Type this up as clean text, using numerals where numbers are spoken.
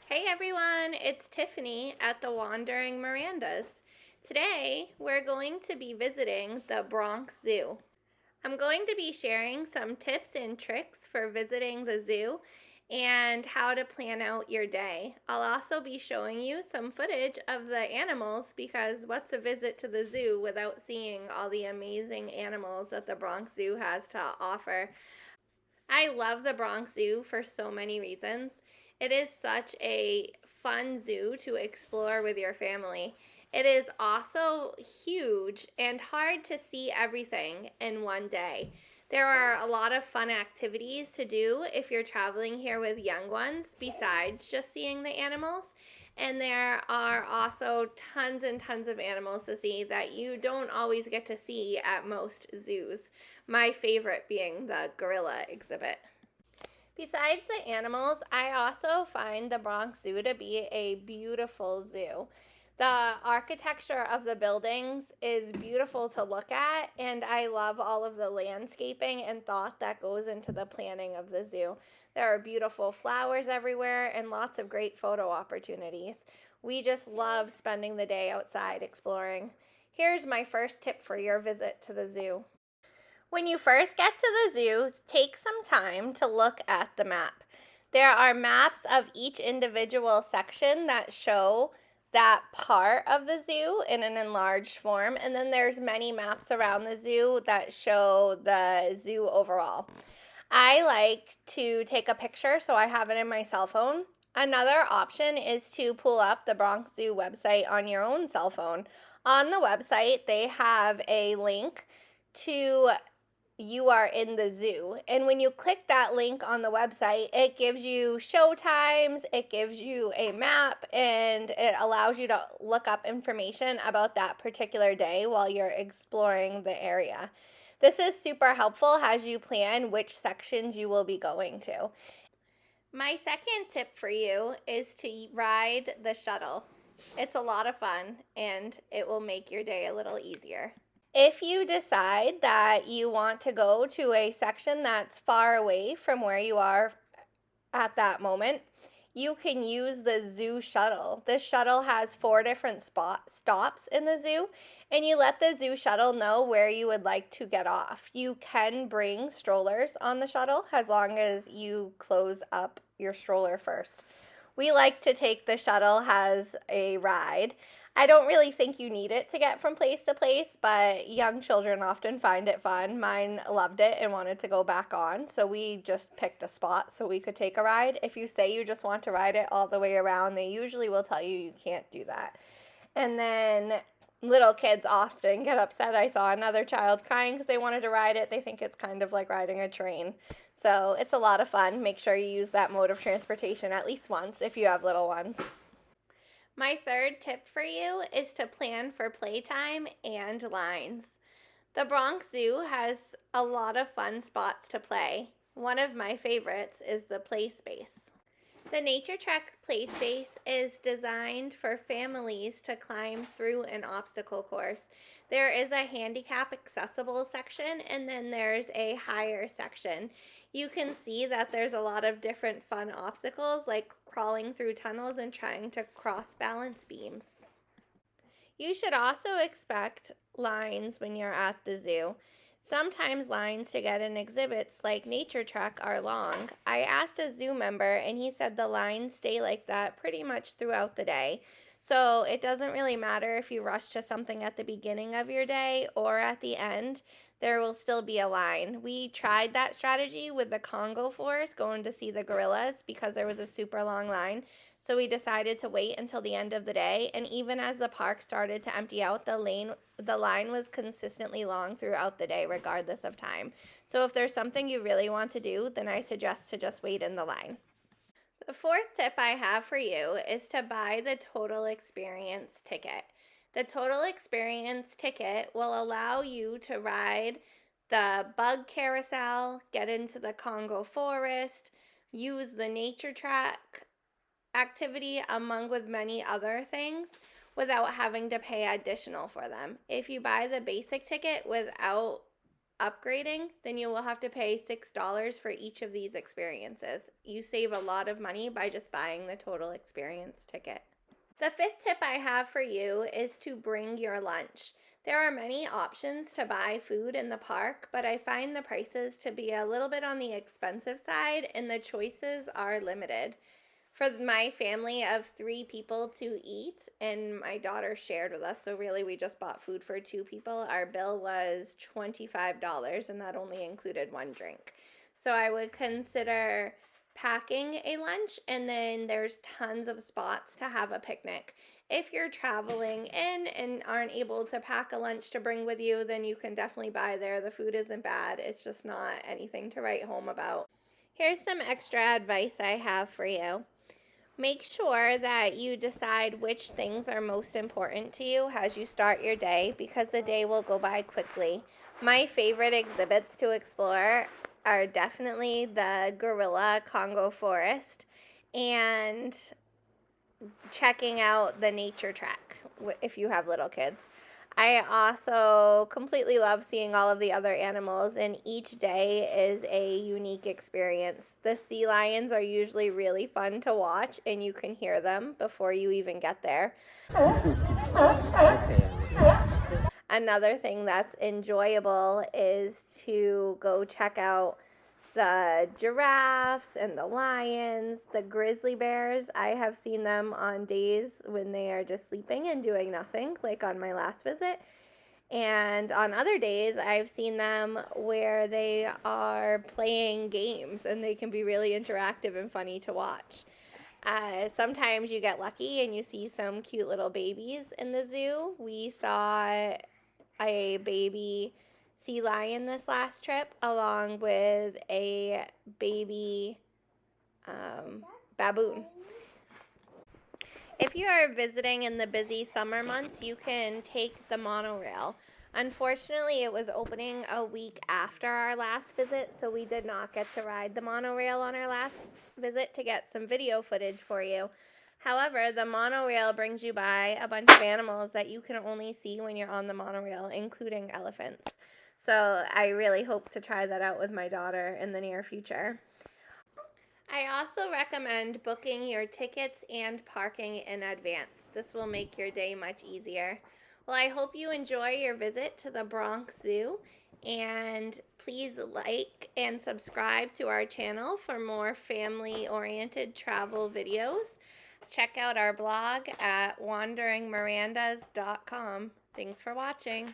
Hey everyone, it's Tiffany at the Wandering Mirandas. Today we're going to be visiting the Bronx Zoo. I'm going to be sharing some tips and tricks for visiting the zoo and how to plan out your day. I'll also be showing you some footage of the animals because what's a visit to the zoo without seeing all the amazing animals that the Bronx Zoo has to offer? I love the Bronx Zoo for so many reasons. It is such a fun zoo to explore with your family. It is also huge and hard to see everything in one day. There are a lot of fun activities to do if you're traveling here with young ones besides just seeing the animals. And there are also tons and tons of animals to see that you don't always get to see at most zoos. My favorite being the gorilla exhibit. Besides the animals, I also find the Bronx Zoo to be a beautiful zoo. The architecture of the buildings is beautiful to look at, and I love all of the landscaping and thought that goes into the planning of the zoo. There are beautiful flowers everywhere and lots of great photo opportunities. We just love spending the day outside exploring. Here's my first tip for your visit to the zoo. When you first get to the zoo, take some time to look at the map. There are maps of each individual section that show that part of the zoo in an enlarged form, and then there's many maps around the zoo that show the zoo overall. I like to take a picture, so I have it in my cell phone. Another option is to pull up the Bronx Zoo website on your own cell phone. On the website, they have a link to you are in the zoo. And when you click that link on the website, it gives you show times, it gives you a map, and it allows you to look up information about that particular day while you're exploring the area. This is super helpful as you plan which sections you will be going to. My second tip for you is to ride the shuttle. It's a lot of fun and it will make your day a little easier. If you decide that you want to go to a section that's far away from where you are at that moment, you can use the zoo shuttle. This shuttle has 4 different stops in the zoo, and you let the zoo shuttle know where you would like to get off. You can bring strollers on the shuttle as long as you close up your stroller first. We like to take the shuttle as a ride. I don't really think you need it to get from place to place, but young children often find it fun. Mine loved it and wanted to go back on, so we just picked a spot so we could take a ride. If you say you just want to ride it all the way around, they usually will tell you you can't do that. And then little kids often get upset. I saw another child crying because they wanted to ride it. They think it's kind of like riding a train. So it's a lot of fun. Make sure you use that mode of transportation at least once if you have little ones. My third tip for you is to plan for playtime and lines. The Bronx Zoo has a lot of fun spots to play. One of my favorites is the play space. The Nature Trek play space is designed for families to climb through an obstacle course. There is a handicap accessible section and then there's a higher section. You can see that there's a lot of different fun obstacles like crawling through tunnels and trying to cross balance beams. You should also expect lines when you're at the zoo. Sometimes lines to get in exhibits like Nature Trek are long. I asked a zoo member and he said the lines stay like that pretty much throughout the day. So it doesn't really matter if you rush to something at the beginning of your day or at the end, there will still be a line. We tried that strategy with the Congo forest going to see the gorillas because there was a super long line. So we decided to wait until the end of the day, and even as the park started to empty out, the line was consistently long throughout the day regardless of time. So if there's something you really want to do, then I suggest to just wait in the line. The fourth tip I have for you is to buy the total experience ticket. The total experience ticket will allow you to ride the bug carousel, get into the Congo forest, use the nature track activity among with many other things without having to pay additional for them. If you buy the basic ticket without upgrading, then you will have to pay $6 for each of these experiences. You save a lot of money by just buying the total experience ticket. The fifth tip I have for you is to bring your lunch. There are many options to buy food in the park, but I find the prices to be a little bit on the expensive side and the choices are limited. For my family of 3 people to eat, and my daughter shared with us, so really we just bought food for 2 people, our bill was $25 and that only included 1 drink. So I would consider packing a lunch, and then there's tons of spots to have a picnic. If you're traveling in and aren't able to pack a lunch to bring with you, then you can definitely buy there. The food isn't bad, it's just not anything to write home about. Here's some extra advice I have for you. Make sure that you decide which things are most important to you as you start your day, because the day will go by quickly. My favorite exhibits to explore are definitely the gorilla Congo forest and checking out the nature track if you have little kids. I also completely love seeing all of the other animals, and each day is a unique experience. The sea lions are usually really fun to watch, and you can hear them before you even get there. Another thing that's enjoyable is to go check out the giraffes and the lions, the grizzly bears. I have seen them on days when they are just sleeping and doing nothing, like on my last visit. And on other days, I've seen them where they are playing games, and they can be really interactive and funny to watch. Sometimes you get lucky and you see some cute little babies in the zoo. We saw a baby sea lion this last trip, along with a baby baboon. If you are visiting in the busy summer months, you can take the monorail. Unfortunately, it was opening a week after our last visit, so we did not get to ride the monorail on our last visit to get some video footage for you. However, the monorail brings you by a bunch of animals that you can only see when you're on the monorail, including elephants. So I really hope to try that out with my daughter in the near future. I also recommend booking your tickets and parking in advance. This will make your day much easier. Well, I hope you enjoy your visit to the Bronx Zoo, and please like and subscribe to our channel for more family-oriented travel videos. Check out our blog at wanderingmirandas.com. Thanks for watching.